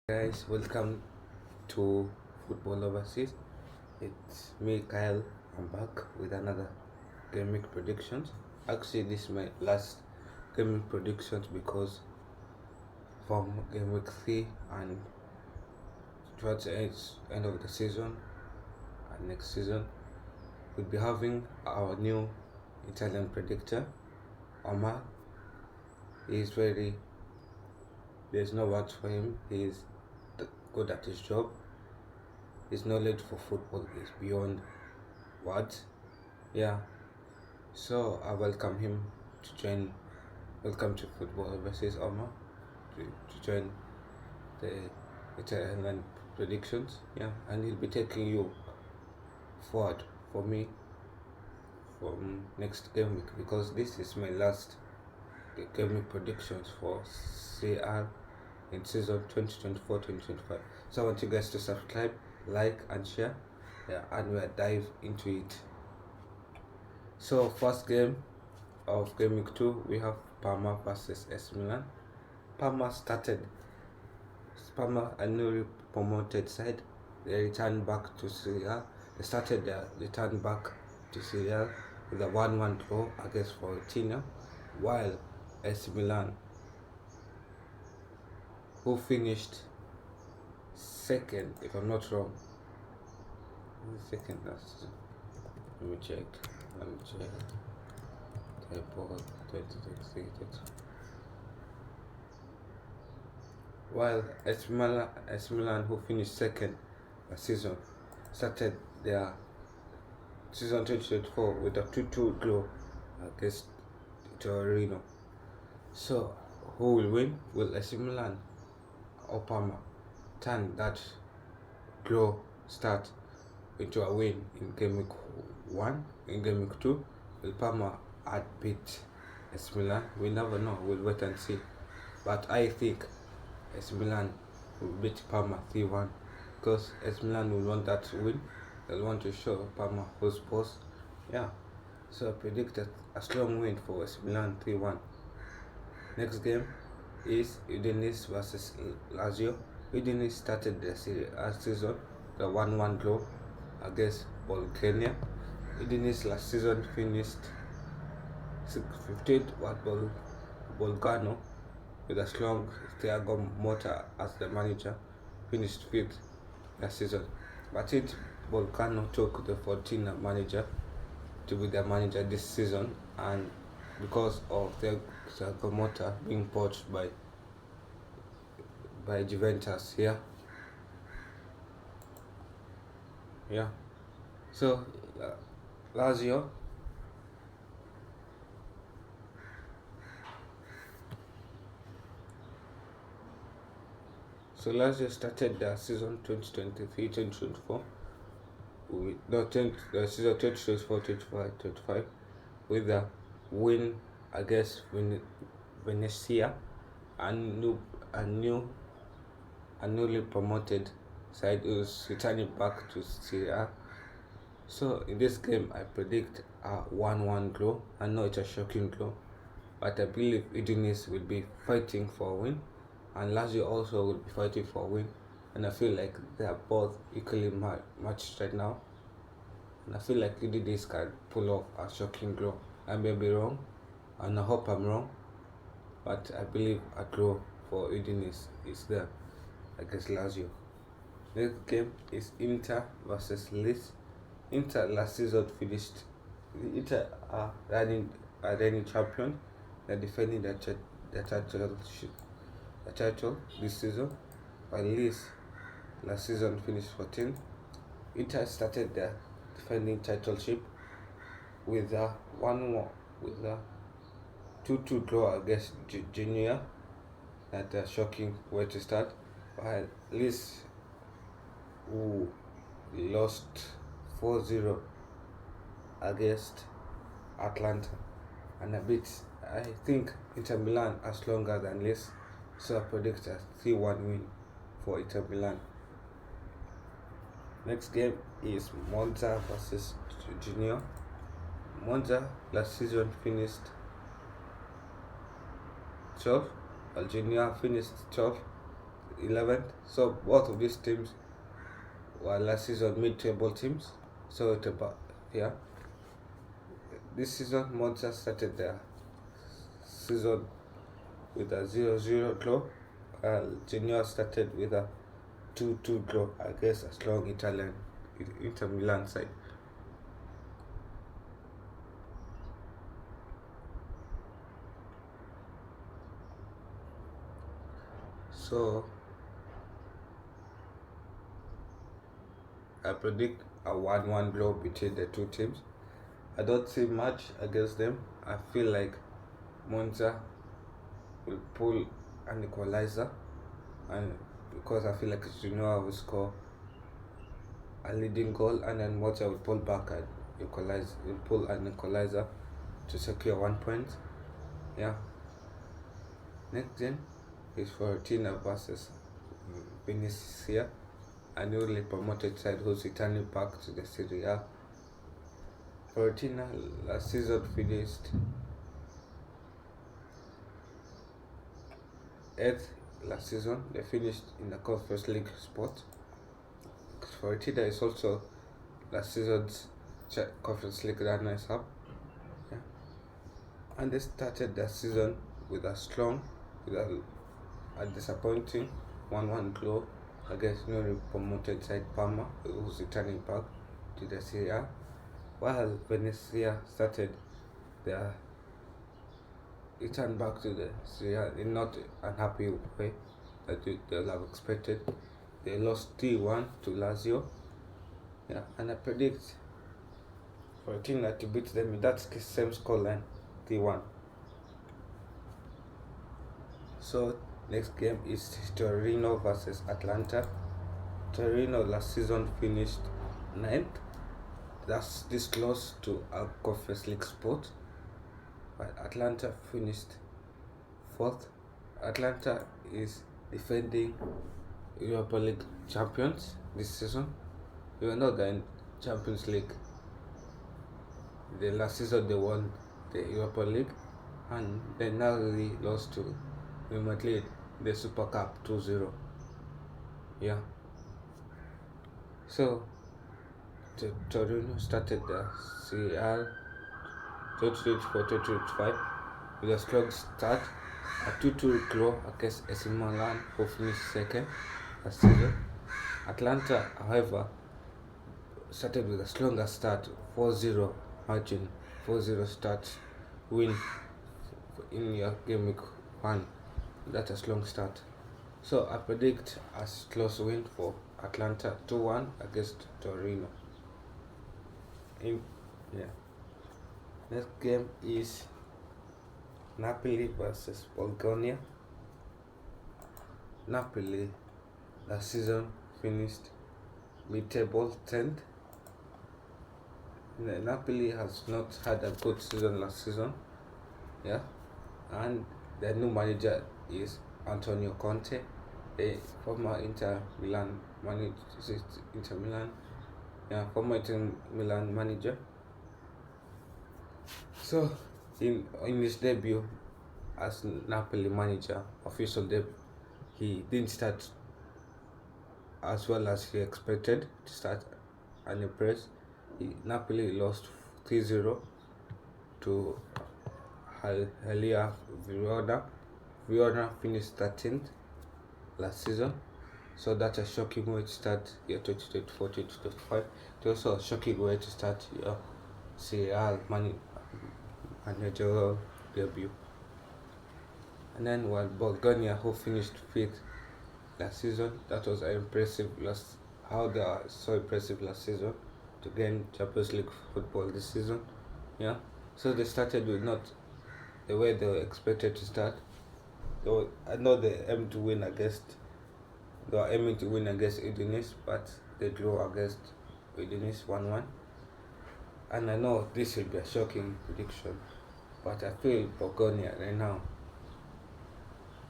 Guys, welcome to Football Overseas. It's me, Kyle. I'm back with another Gameweek predictions. Actually, this is my last Gameweek predictions because from Gameweek 3 and towards the end of the season and next season, we'll be having our new Italian predictor, Omar. He's there's no words for him. He's good at his job. His knowledge for football is beyond words. Yeah, so I welcome him to join. Welcome to Football Overseas, Omar, to join the Italian predictions. Yeah, and he'll be taking you forward for me from next game week because this is my last game week predictions for Serie in season 2024-2025. So I want you guys to subscribe, like and share. Yeah, and we'll dive into it. So first game of game week 2, we have Parma versus AC Milan. Parma, a newly promoted side. They returned back to Serie. They started their return back to Serie with a 1-1 draw against Fiorentina, while AC Milan, who finished second, if I'm not wrong. Second last season. Let me check. While AC Milan, who finished second last season, started their season 2024 with a 2-2 draw against Torino. So, who will win? Will AC Milan or Parma turn that draw start into a win in game week 1? In game week 2, will Parma beat AC Milan? We never know. We'll wait and see. But I think AC Milan will beat Parma 3-1 because AC Milan will want that win. They'll want to show Parma who's boss. Yeah. So I predict a strong win for AC Milan 3-1. Next game is Udinese versus Lazio. Udinese started the season the 1-1 draw against Bologna. Udinese last season finished 15th, while Bolgano, with a strong Thiago Motta as the manager, finished 5th last season. But Bolgano took the Fiorentina manager to be their manager this season, and because of Thiago Motta being poached by Juventus. Yeah. So Lazio started the season 2023-2024 the season 2024-2025 with a win against Venezia, a newly promoted side who's returning back to Serie. So in this game, I predict a 1-1 draw. I know it's a shocking draw, but I believe Udinese will be fighting for a win, and Lazio also will be fighting for a win. And I feel like they are both equally matched right now. And I feel like Udinese can pull off a shocking draw. I may be wrong, and I hope I'm wrong, but I believe a draw for Udinese is there against Lazio. Next game is Inter versus Lecce. Inter last season finished. Inter are reigning champion. They're defending the title this season, while Lecce last season finished 14th. Inter started their defending titleship with a 2-2 draw against Genoa. That's a shocking way to start. While Lecce, who lost 4-0 against Atalanta, and I think Inter Milan are stronger than Lecce, so I predict a 3-1 win for Inter Milan. Next game is Monza versus Genoa. Monza last season finished 12th, while Genoa finished 12th. 11th. So both of these teams were last season mid-table teams. So this season Monza started their season with a 0-0 draw. Genoa started with a 2-2 draw against a strong Inter Milan side. So I predict a 1-1 draw between the two teams. I don't see much against them. I feel like Monza will pull an equalizer, and because I feel like Genoa will score a leading goal, and then Monza will pull back and pull an equalizer to secure 1 point. Yeah. Next game is Fiorentina versus Venezia, a newly promoted side who's returning back to the Serie A. Fiorentina last season finished 8th last season. They finished in the Conference League spot. Fiorentina is also last season's Conference League runners-up. Yeah. And they started their season with a disappointing 1-1 draw against newly promoted side Parma, who's returning back to the Serie A, while Venezia started their return back to the Serie A in not an happy way that they'll have expected. They lost 3-1 to Lazio. Yeah, and I predict Fiorentina to beat them in that same scoreline, 3-1. So next game is Torino versus Atalanta. Torino last season finished 9th. That's this close to a Conference League spot. But Atalanta finished 4th. Atalanta is defending Europa League champions this season. You know that in Champions League, the last season they won the Europa League, and they narrowly lost to Real Madrid the Super Cup 2-0. Yeah. So Torino started the Serie 2024-2025 with a strong start, a 2-2 draw against AC Milan, who finished 2nd last season. Atalanta, however, started with a stronger start, 4-0 margin, 4-0 start win in your Gameweek 1. That's a strong start. So I predict a close win for Atalanta, 2-1 against Torino. Next game is Napoli versus Bologna. Napoli last season finished mid-table 10th. Napoli has not had a good season last season. Yeah, and the new manager is Antonio Conte, the former Inter Milan manager. So in his debut as Napoli manager, official debut, he didn't start as well as he expected to start and impress. Napoli lost 3-0 to Helia Verona. Verona finished 13th last season, so that's a shocking way to start year 2024-2025. It's also a shocking way to start your Serie managerial debut. And then while Bologna, who finished 5th last season, that was an impressive how they are so impressive last season to gain Champions League football this season. Yeah, so they started with not the way they were expected to start. I know they were aiming to win against Udinese, but they drew against Udinese 1-1. And I know this will be a shocking prediction, but I feel Bologna right now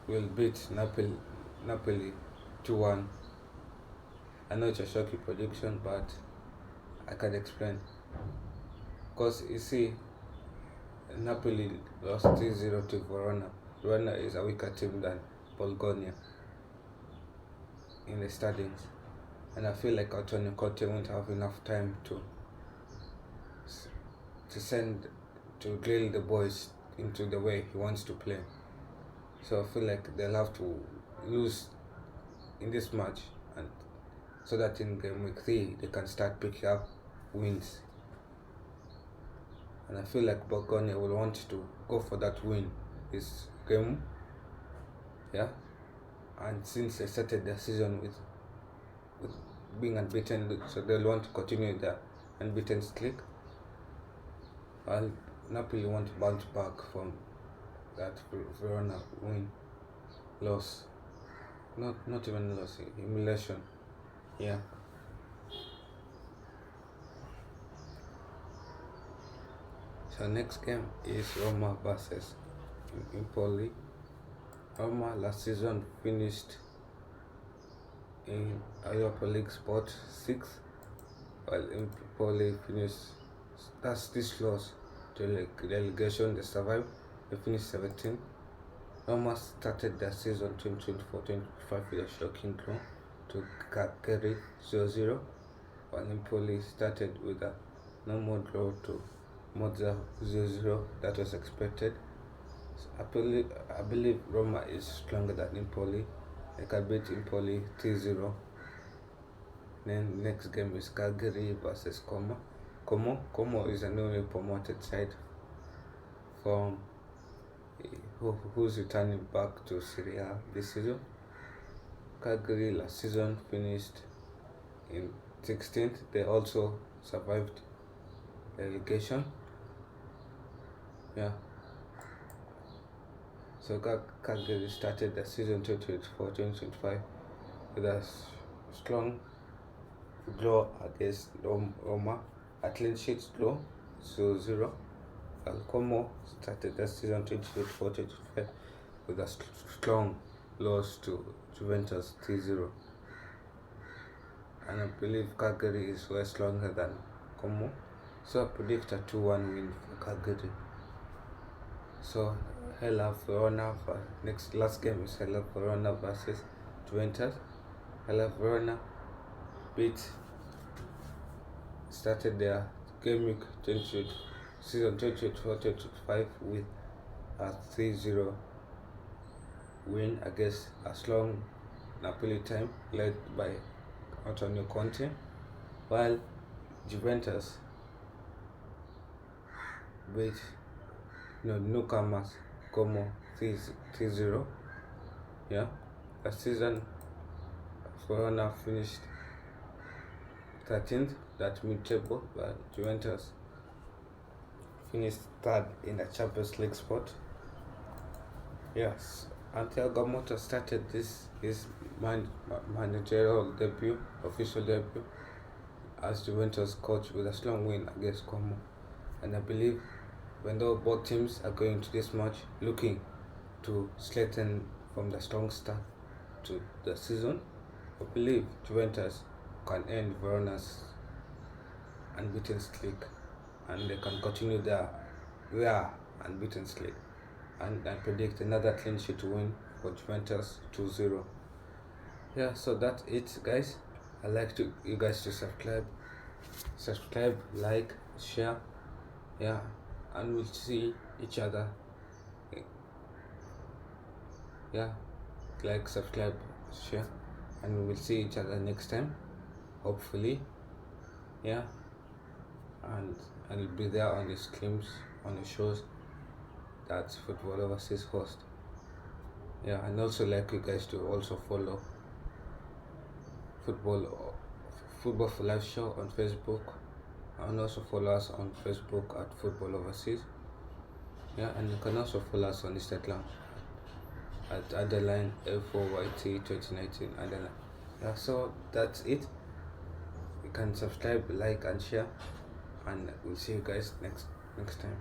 will beat Napoli 2-1. I know it's a shocking prediction, but I can explain. Because you see, Napoli lost 3-0 to Verona. Verona is a weaker team than Bologna. in the standings, and I feel like Antonio Conte won't have enough time to send to drill the boys into the way he wants to play. So I feel like they'll have to lose in this match, and so that in game week 3 they can start picking up wins. And I feel like Bologna will want to go for that win this game. Yeah. And since they started their season with being unbeaten, so they'll want to continue their unbeaten streak. While Napoli want to bounce back from that Verona loss. Not even loss, humiliation. Yeah. So next game is Roma versus Empoli. Roma last season finished in Europa League spot 6, while Empoli finished, that's this loss to relegation. They survived, they finished 17th. Roma started their season 2024-25 with a shocking draw to Cagliari 0-0, while Empoli started with a normal draw to Monza 0-0. That was expected. So I believe Roma is stronger than Empoli. They can beat Empoli 3-0. Then next game is Cagliari versus Como. Como is a newly promoted side from who's returning back to Serie this season. Cagliari last season finished in 16th. They also survived relegation. Yeah. So Cagliari started the season 2024-2025 with a strong draw against Roma, a clean sheet draw 0-0. Como started the season 2024-2025 with a strong loss to Juventus 3-0. And I believe Cagliari is way stronger than Como, so I predict a 2-1 win for Cagliari. So Verona last game is Verona versus Juventus. Verona started their Gameweek season 2024-2025 with a 3-0 win against a strong Napoli team led by Antonio Conte, while Juventus beat newcomers Como 3-0. Yeah, the season Verona finished 13th, that mid-table, but Juventus finished 3rd in the Champions League spot. Yes, until Gamoto started his managerial debut, official debut as Juventus coach with a strong win against Como. And I believe when both teams are going to this match looking to strengthen from the strong start to the season, I believe Juventus can end Verona's unbeaten streak and they can continue their unbeaten streak. And I predict another clean sheet win for Juventus 2-0. Yeah, so that's it, guys. I'd like you guys to subscribe, like, share. Yeah, and we'll see each other. Yeah, like, subscribe, share, and we will see each other next time, hopefully. Yeah, and I'll be there on the streams, on the shows that Football Overseas host. Yeah, and also like you guys to also follow Football for Life show on Facebook, and also follow us on Facebook at Football Overseas. Yeah, and you can also follow us on Instagram at _F4YT2019 . Yeah, so that's it. You can subscribe, like, and share, and we'll see you guys next time.